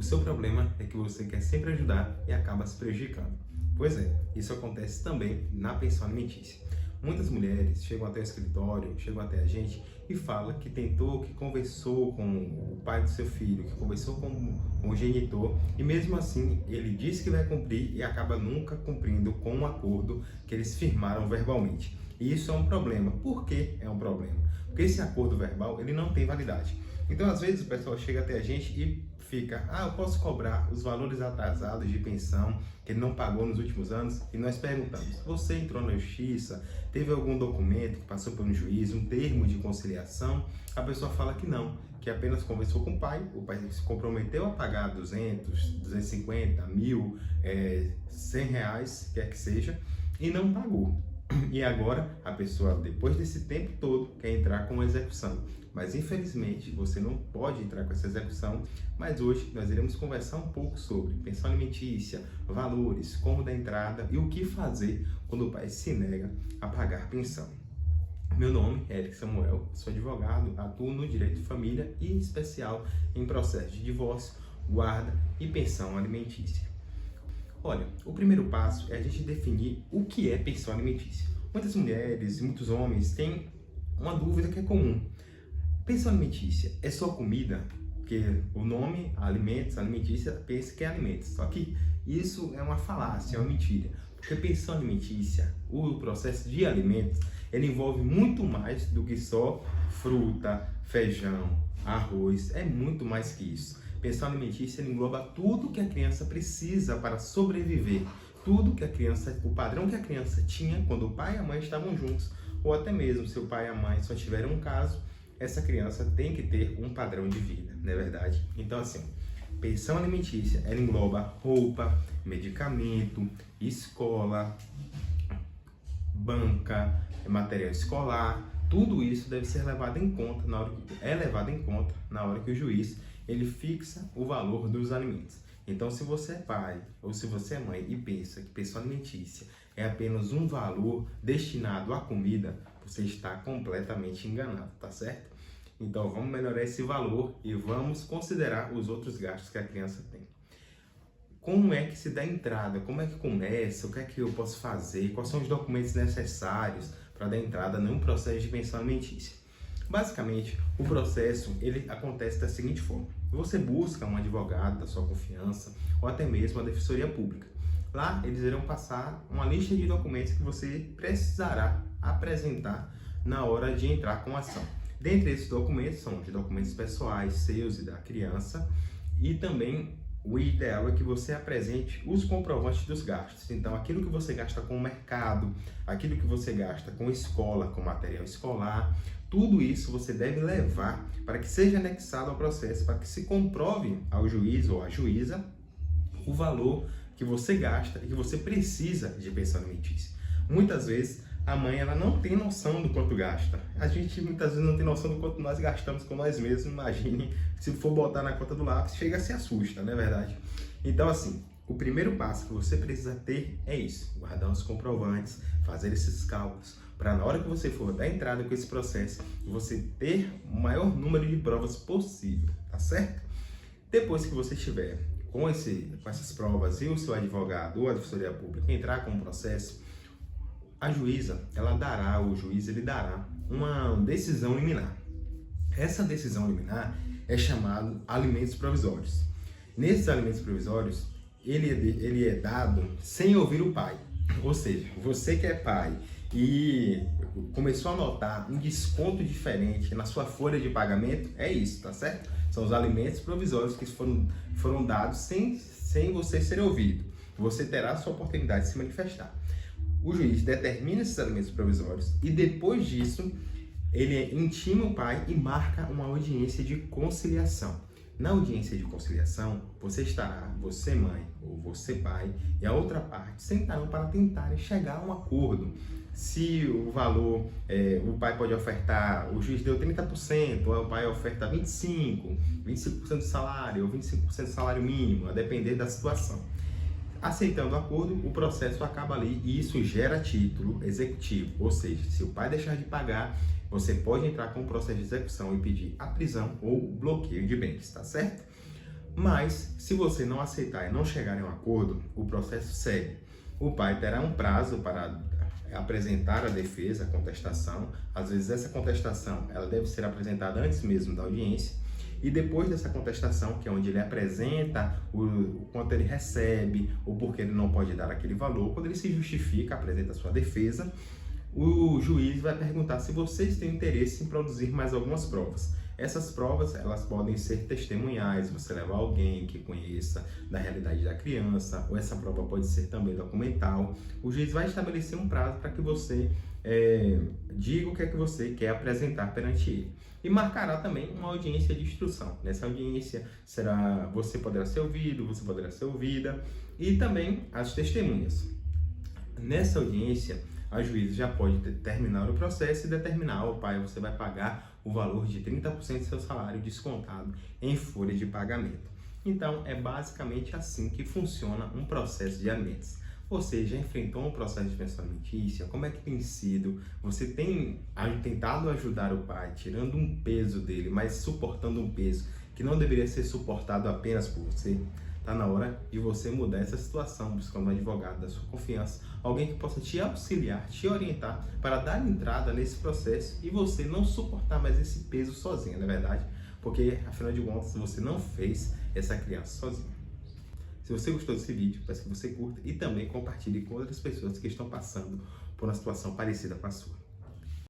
O seu problema é que você quer sempre ajudar e acaba se prejudicando. Pois é, isso acontece também na pensão alimentícia. Muitas mulheres chegam até o escritório, chegam até a gente e falam que tentou, que conversou com o pai do seu filho, que conversou com o genitor e mesmo assim ele diz que vai cumprir e acaba nunca cumprindo com um acordo que eles firmaram verbalmente. E isso é um problema. Por que é um problema? Porque esse acordo verbal ele não tem validade. Então às vezes o pessoal chega até a gente e fica, eu posso cobrar os valores atrasados de pensão que ele não pagou nos últimos anos? E nós perguntamos, você entrou na justiça, teve algum documento que passou por um juiz, um termo de conciliação? A pessoa fala que não, que apenas conversou com o pai se comprometeu a pagar 200, 250, 1.000, 100 reais, quer que seja, e não pagou. E agora a pessoa, depois desse tempo todo, quer entrar com uma execução. Mas infelizmente você não pode entrar com essa execução. Mas hoje nós iremos conversar um pouco sobre pensão alimentícia, valores, como dar entrada e o que fazer quando o pai se nega a pagar pensão. Meu nome é Eric Samuel, sou advogado, atuo no direito de família e em especial em processo de divórcio, guarda e pensão alimentícia. Olha, o primeiro passo é a gente definir o que é pensão alimentícia. Muitas mulheres e muitos homens têm uma dúvida que é comum. Pensão alimentícia é só comida? Porque o nome alimentos, alimentícia, pensa que é alimentos. Só que isso é uma falácia, é uma mentira. Porque pensão alimentícia, o processo de alimentos, ele envolve muito mais do que só fruta, feijão, arroz. É muito mais que isso. Pensão alimentícia engloba tudo que a criança precisa para sobreviver, tudo que a criança, o padrão que a criança tinha quando o pai e a mãe estavam juntos, ou até mesmo se o pai e a mãe só tiveram um caso, essa criança tem que ter um padrão de vida, não é verdade? Então assim, pensão alimentícia, ela engloba roupa, medicamento, escola, banca, material escolar, tudo isso deve ser levado em conta na hora que o juiz ele fixa o valor dos alimentos. Então, se você é pai ou se você é mãe e pensa que pensão alimentícia é apenas um valor destinado à comida, você está completamente enganado, tá certo? Então, vamos melhorar esse valor e vamos considerar os outros gastos que a criança tem. Como é que se dá entrada? Como é que começa? O que é que eu posso fazer? Quais são os documentos necessários para dar entrada num processo de pensão alimentícia? Basicamente, o processo ele acontece da seguinte forma. Você busca um advogado da sua confiança ou até mesmo a defensoria pública. Lá, eles irão passar uma lista de documentos que você precisará apresentar na hora de entrar com a ação. Dentre esses documentos, são os documentos pessoais, seus e da criança, e também o ideal é que você apresente os comprovantes dos gastos. Então, aquilo que você gasta com o mercado, aquilo que você gasta com escola, com material escolar, tudo isso você deve levar para que seja anexado ao processo, para que se comprove ao juiz ou à juíza o valor que você gasta e que você precisa de pensão alimentícia. Muitas vezes a mãe ela não tem noção do quanto gasta. A gente muitas vezes não tem noção do quanto nós gastamos com nós mesmos. Imagine se for botar na conta do lápis, chega a se assusta, não é verdade? Então assim, o primeiro passo que você precisa ter é isso, guardar os comprovantes, fazer esses cálculos, para na hora que você for dar entrada com esse processo, você ter o maior número de provas possível, tá certo? Depois que você estiver com essas provas e o seu advogado ou a defensoria pública entrar com o processo, a juíza, o juiz dará uma decisão liminar. Essa decisão liminar é chamada alimentos provisórios. Nesses alimentos provisórios, ele é dado sem ouvir o pai. Ou seja, você que é pai e começou a notar um desconto diferente na sua folha de pagamento, é isso, tá certo? São os alimentos provisórios que foram dados sem você ser ouvido. Você terá a sua oportunidade de se manifestar. O juiz determina esses alimentos provisórios e depois disso ele intima o pai e marca uma audiência de conciliação. Na audiência de conciliação, você mãe ou você pai e a outra parte sentarão para tentarem chegar a um acordo. Se o valor, o pai pode ofertar, o juiz deu 30%, ou o pai oferta 25%, 25% do salário ou 25% do salário mínimo, a depender da situação. Aceitando o acordo, o processo acaba ali e isso gera título executivo, ou seja, se o pai deixar de pagar, você pode entrar com o processo de execução e pedir a prisão ou o bloqueio de bens, tá certo? Mas, se você não aceitar e não chegar em um acordo, o processo segue. O pai terá um prazo para apresentar a defesa, a contestação. Às vezes essa contestação ela deve ser apresentada antes mesmo da audiência. E depois dessa contestação, que é onde ele apresenta o quanto ele recebe, ou porque ele não pode dar aquele valor, quando ele se justifica, apresenta a sua defesa, o juiz vai perguntar se vocês têm interesse em produzir mais algumas provas. Essas provas, elas podem ser testemunhais, você levar alguém que conheça da realidade da criança, ou essa prova pode ser também documental. O juiz vai estabelecer um prazo para que você diga o que é que você quer apresentar perante ele. E marcará também uma audiência de instrução. Nessa audiência, você poderá ser ouvido, você poderá ser ouvida, e também as testemunhas. Nessa audiência, a juíza já pode terminar o processo e determinar ao pai, você vai pagar o valor de 30% do seu salário descontado em folha de pagamento. Então, é basicamente assim que funciona um processo de alimentos. Você já enfrentou um processo de pensão alimentícia? Como é que tem sido? Você tem tentado ajudar o pai, tirando um peso dele, mas suportando um peso que não deveria ser suportado apenas por você? Está na hora de você mudar essa situação, buscando um advogado da sua confiança, alguém que possa te auxiliar, te orientar para dar entrada nesse processo e você não suportar mais esse peso sozinho, não é verdade? Porque, afinal de contas, você não fez essa criança sozinho. Se você gostou desse vídeo, peço que você curta e também compartilhe com outras pessoas que estão passando por uma situação parecida com a sua.